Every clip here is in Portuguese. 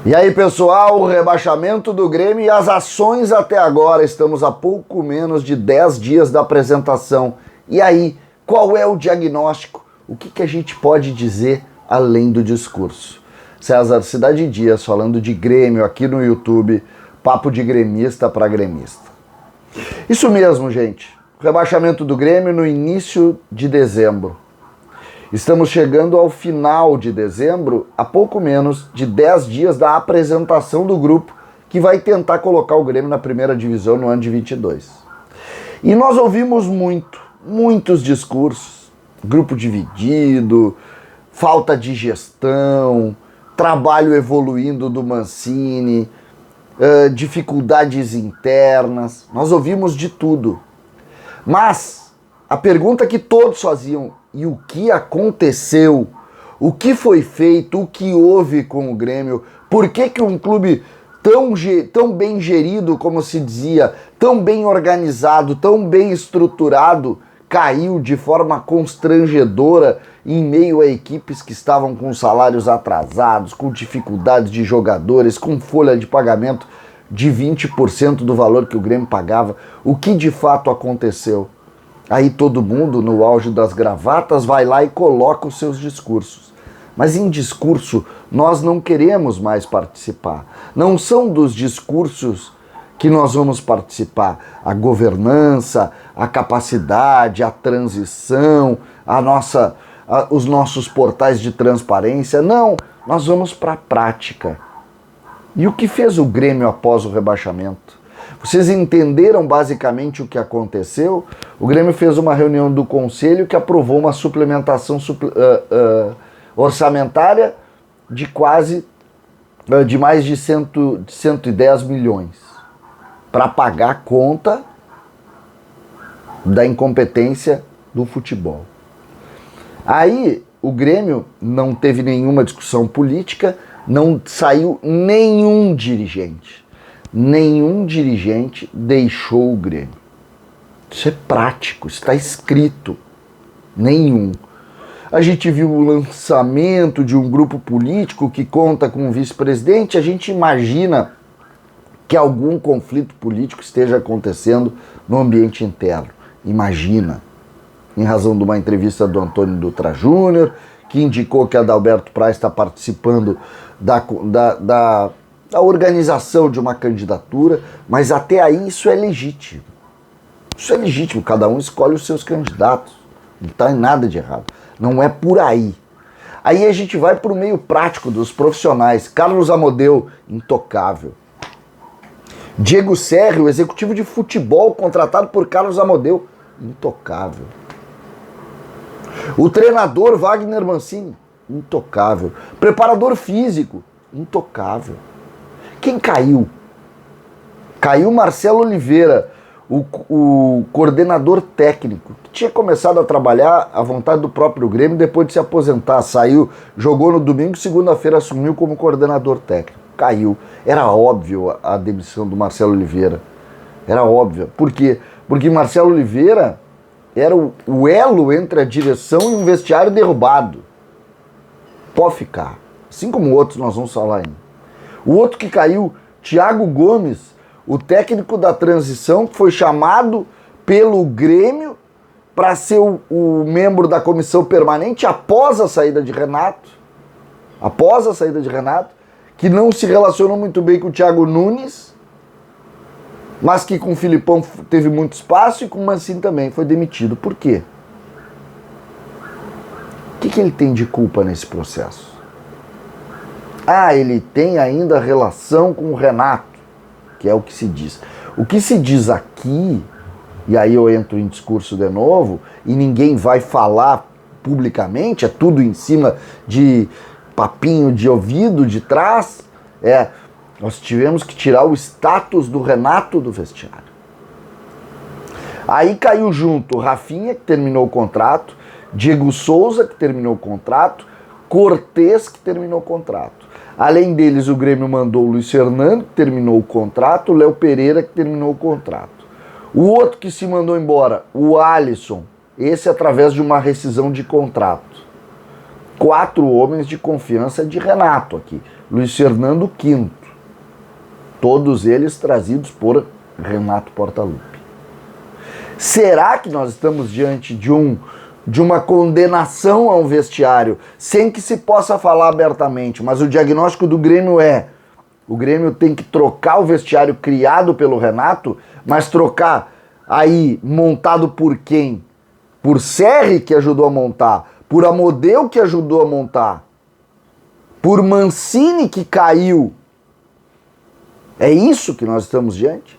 E aí, pessoal, o rebaixamento do Grêmio e as ações até agora. Estamos a pouco menos de 10 dias da apresentação. E aí, qual é o diagnóstico? O que a gente pode dizer além do discurso? César Cidade Dias falando de Grêmio aqui no YouTube, papo de gremista para gremista. Isso mesmo, gente. Rebaixamento do Grêmio no início de dezembro. Estamos chegando ao final de dezembro, a pouco menos de 10 dias da apresentação do grupo que vai tentar colocar o Grêmio na primeira divisão no ano de 22. E nós ouvimos muitos discursos, grupo dividido, falta de gestão, trabalho evoluindo do Mancini, dificuldades internas, nós ouvimos de tudo. Mas a pergunta que todos faziam: e o que aconteceu? O que foi feito? O que houve com o Grêmio? Por que um clube tão bem gerido, como se dizia, tão bem organizado, tão bem estruturado, caiu de forma constrangedora em meio a equipes que estavam com salários atrasados, com dificuldades de jogadores, com folha de pagamento de 20% do valor que o Grêmio pagava? O que de fato aconteceu? Aí todo mundo, no auge das gravatas, vai lá e coloca os seus discursos. Mas em discurso, nós não queremos mais participar. Não são dos discursos que nós vamos participar a governança, a capacidade, a transição, os nossos portais de transparência. Não, nós vamos para a prática. E o que fez o Grêmio após o rebaixamento? Vocês entenderam basicamente o que aconteceu? O Grêmio fez uma reunião do Conselho que aprovou uma suplementação orçamentária de mais de 110 milhões para pagar a conta da incompetência do futebol. Aí o Grêmio não teve nenhuma discussão política, não saiu nenhum dirigente. Nenhum dirigente deixou o Grêmio. Isso é prático, está escrito. Nenhum. A gente viu o lançamento de um grupo político que conta com um vice-presidente. A gente imagina que algum conflito político esteja acontecendo no ambiente interno. Imagina. Em razão de uma entrevista do Antônio Dutra Júnior, que indicou que a Adalberto Praz está participando da organização de uma candidatura, mas até aí isso é legítimo. Isso é legítimo, cada um escolhe os seus candidatos. Não está em nada de errado. Não é por aí. Aí a gente vai para o meio prático dos profissionais. Carlos Amodeu, intocável. Diego Serri, o executivo de futebol contratado por Carlos Amodeu, intocável. O treinador Wagner Mancini, intocável. Preparador físico, intocável. Quem caiu? Caiu Marcelo Oliveira, o coordenador técnico, que tinha começado a trabalhar à vontade do próprio Grêmio depois de se aposentar. Saiu, jogou no domingo, segunda-feira assumiu como coordenador técnico. Caiu. Era óbvio a demissão do Marcelo Oliveira. Era óbvio. Por quê? Porque Marcelo Oliveira era o elo entre a direção e um vestiário derrubado. Pode ficar. Assim como outros nós vamos falar ainda. O outro que caiu, Thiago Gomes, o técnico da transição, que foi chamado pelo Grêmio para ser o membro da comissão permanente após a saída de Renato. Após a saída de Renato, que não se relacionou muito bem com o Thiago Nunes, mas que com o Filipão teve muito espaço e com o Mancini também foi demitido. Por quê? O que ele tem de culpa nesse processo? Ele tem ainda relação com o Renato, que é o que se diz. O que se diz aqui, e aí eu entro em discurso de novo, e ninguém vai falar publicamente, é tudo em cima de papinho de ouvido de trás, nós tivemos que tirar o status do Renato do vestiário. Aí caiu junto o Rafinha, que terminou o contrato, Diego Souza, que terminou o contrato, Cortez, que terminou o contrato. Além deles, o Grêmio mandou o Luiz Fernando, que terminou o contrato, o Léo Pereira, que terminou o contrato. O outro que se mandou embora, o Alisson, esse através de uma rescisão de contrato. 4 homens de confiança de Renato aqui. Luiz Fernando quinto. Todos eles trazidos por Renato Portaluppi. Será que nós estamos diante de uma condenação a um vestiário sem que se possa falar abertamente, mas o diagnóstico do Grêmio o Grêmio tem que trocar o vestiário criado pelo Renato, mas trocar aí montado por quem? Por Serri, que ajudou a montar, por Amodeu, que ajudou a montar, por Mancini, que caiu. É isso que nós estamos diante?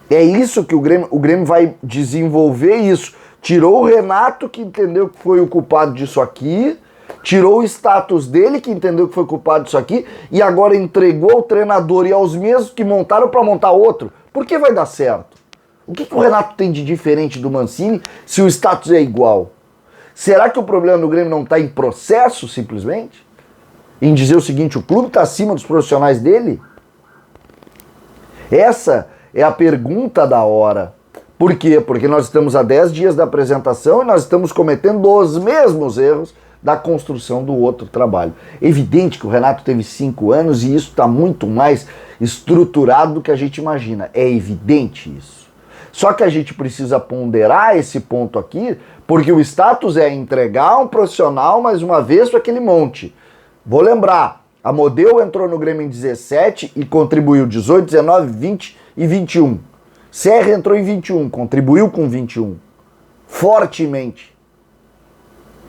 É isso que o Grêmio vai desenvolver isso. Tirou o Renato, que entendeu que foi o culpado disso aqui, tirou o status dele, que entendeu que foi culpado disso aqui, e agora entregou ao treinador e aos mesmos que montaram para montar outro. Por que vai dar certo? O que o Renato tem de diferente do Mancini se o status é igual? Será que o problema do Grêmio não está em processo, simplesmente? Em dizer o seguinte, o clube está acima dos profissionais dele? Essa é a pergunta da hora. Por quê? Porque nós estamos a 10 dias da apresentação e nós estamos cometendo os mesmos erros da construção do outro trabalho. Evidente que o Renato teve 5 anos e isso está muito mais estruturado do que a gente imagina. É evidente isso. Só que a gente precisa ponderar esse ponto aqui, porque o status é entregar um profissional mais uma vez para aquele monte. Vou lembrar, Amodeu entrou no Grêmio em 17 e contribuiu 18, 19, 20 e 21. Serra entrou em 21, contribuiu com 21. Fortemente.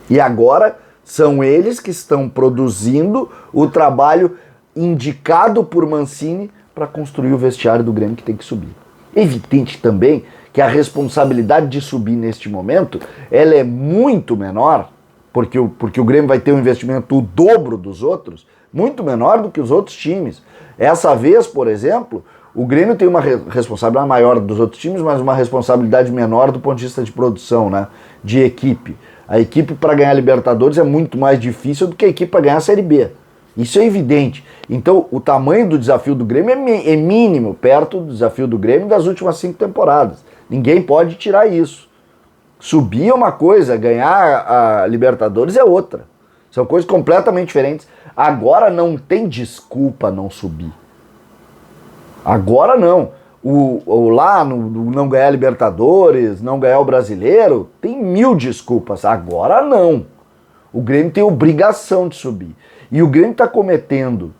E agora são eles que estão produzindo o trabalho indicado por Mancini para construir o vestiário do Grêmio que tem que subir. Evidente também que a responsabilidade de subir neste momento ela é muito menor, porque o Grêmio vai ter um investimento o dobro dos outros, muito menor do que os outros times. Essa vez, por exemplo, o Grêmio tem uma responsabilidade maior dos outros times, mas uma responsabilidade menor do ponto de vista de produção, né? De equipe. A equipe para ganhar Libertadores é muito mais difícil do que a equipe para ganhar a Série B. Isso é evidente. Então, o tamanho do desafio do Grêmio é mínimo, perto do desafio do Grêmio das últimas 5 temporadas. Ninguém pode tirar isso. Subir é uma coisa, ganhar a Libertadores é outra. São coisas completamente diferentes. Agora não tem desculpa não subir. Agora não. Não ganhar Libertadores, não ganhar o Brasileiro, tem 1000 desculpas. Agora não. O Grêmio tem obrigação de subir. E o Grêmio está cometendo,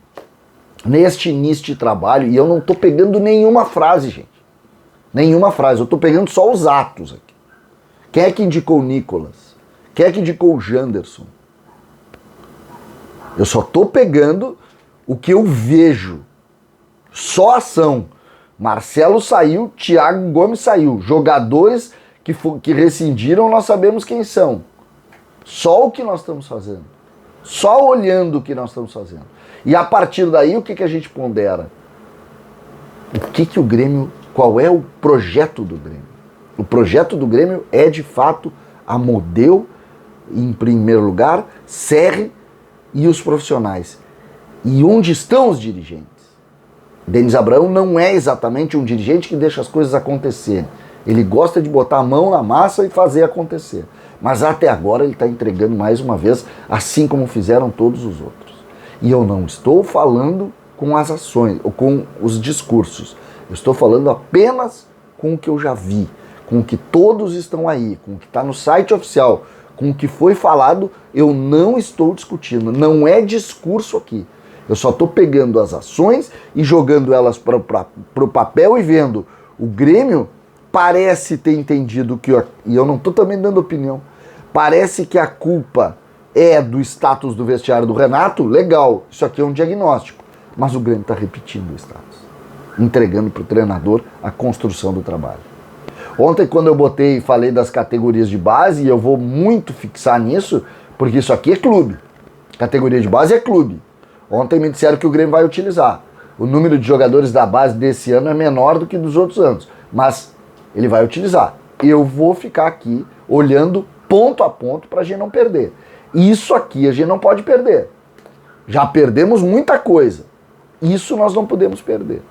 neste início de trabalho, e eu não estou pegando nenhuma frase, gente. Nenhuma frase. Eu estou pegando só os atos aqui. Quem é que indicou o Nicolas? Quem é que indicou o Janderson? Eu só estou pegando o que eu vejo. Só ação. Marcelo saiu, Thiago Gomes saiu. Jogadores que rescindiram, nós sabemos quem são. Só o que nós estamos fazendo. Só olhando o que nós estamos fazendo. E a partir daí, o que a gente pondera? Qual é o projeto do Grêmio? O projeto do Grêmio é, de fato, Amodeu, em primeiro lugar, Serri e os profissionais. E onde estão os dirigentes? Denis Abraão não é exatamente um dirigente que deixa as coisas acontecerem. Ele gosta de botar a mão na massa e fazer acontecer. Mas até agora ele está entregando mais uma vez, assim como fizeram todos os outros. E eu não estou falando com as ações, ou com os discursos. Eu estou falando apenas com o que eu já vi, com o que todos estão aí, com o que está no site oficial, com o que foi falado. Eu não estou discutindo, não é discurso aqui. Eu só estou pegando as ações e jogando elas para o papel e vendo. O Grêmio parece ter entendido que... E eu não estou também dando opinião. Parece que a culpa é do status do vestiário do Renato. Legal, isso aqui é um diagnóstico. Mas o Grêmio está repetindo o status. Entregando para o treinador a construção do trabalho. Ontem, quando eu falei das categorias de base, e eu vou muito fixar nisso, porque isso aqui é clube. Categoria de base é clube. Ontem me disseram que o Grêmio vai utilizar. O número de jogadores da base desse ano é menor do que dos outros anos, mas ele vai utilizar. Eu vou ficar aqui olhando ponto a ponto para a gente não perder. Isso aqui a gente não pode perder. Já perdemos muita coisa. Isso nós não podemos perder.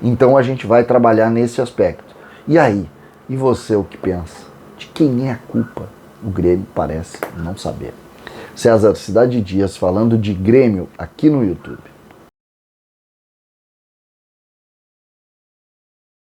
Então a gente vai trabalhar nesse aspecto. E aí? E você o que pensa? De quem é a culpa? O Grêmio parece não saber. César Cidade Dias falando de Grêmio aqui no YouTube.